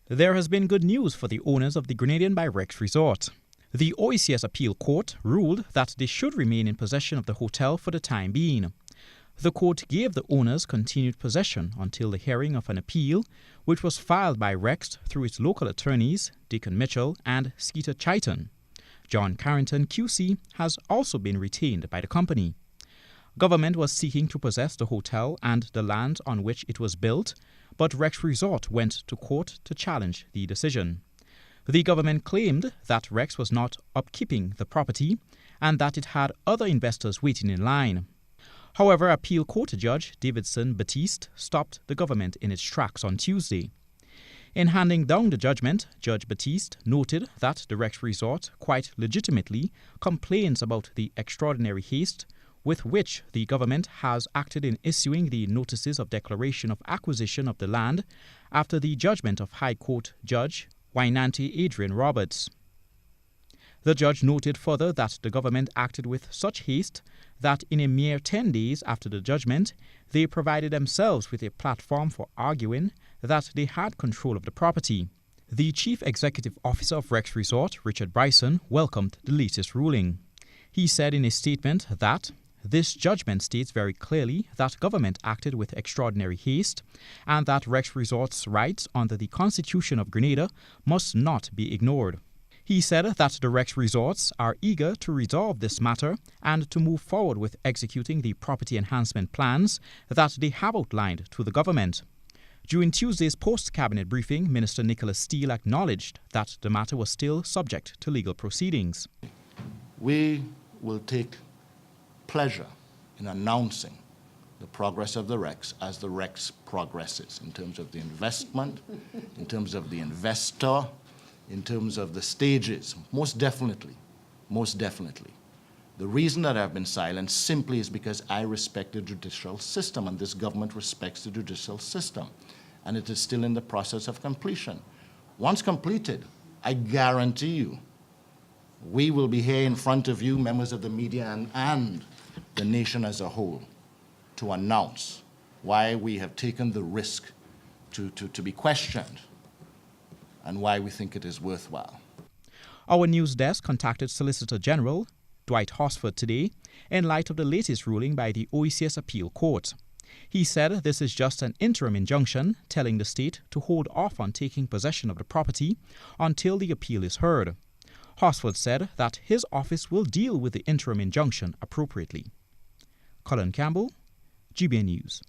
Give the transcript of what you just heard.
There has been good news for the owners of the Grenadian by Rex Resort. The OECS Appeal Court ruled that they should remain in possession of the hotel for the time being. The court gave the owners continued possession until the hearing of an appeal, which was filed by Rex through its local attorneys, Deacon Mitchell and Skeeter Chaiton. John Carrington QC has also been retained by the company. Government was seeking to possess the hotel and the land on which it was built, but Rex Resort went to court to challenge the decision. The government claimed that Rex was not upkeeping the property and that it had other investors waiting in line. However, appeal court judge Davidson Batiste stopped the government in its tracks on Tuesday. In handing down the judgment, Judge Batiste noted that the Rex Resort quite legitimately complains about the extraordinary haste with which the government has acted in issuing the notices of declaration of acquisition of the land after the judgment of High Court Judge Wainante Adrian Roberts. The judge noted further that the government acted with such haste that in a mere 10 days after the judgment, they provided themselves with a platform for arguing that they had control of the property. The Chief Executive Officer of Rex Resort, Richard Bryson, welcomed the latest ruling. He said in a statement that this judgment states very clearly that government acted with extraordinary haste and that Rex Resort's rights under the Constitution of Grenada must not be ignored. He said that the Rex Resorts are eager to resolve this matter and to move forward with executing the property enhancement plans that they have outlined to the government. During Tuesday's post-cabinet briefing, Minister Nicholas Steele acknowledged that the matter was still subject to legal proceedings. We will take pleasure in announcing the progress of the Rex as the Rex progresses in terms of the investment, in terms of the investor, in terms of the stages. Most definitely. The reason that I've been silent simply is because I respect the judicial system, and this government respects the judicial system, and it is still in the process of completion. Once completed, I guarantee you, we will be here in front of you, members of the media, and the nation as a whole, to announce why we have taken the risk to be questioned and why we think it is worthwhile. Our news desk contacted Solicitor General Dwight Hosford today in light of the latest ruling by the OECS Appeal Court. He said this is just an interim injunction telling the state to hold off on taking possession of the property until the appeal is heard. Hosford said that his office will deal with the interim injunction appropriately. Colin Campbell, GBN News.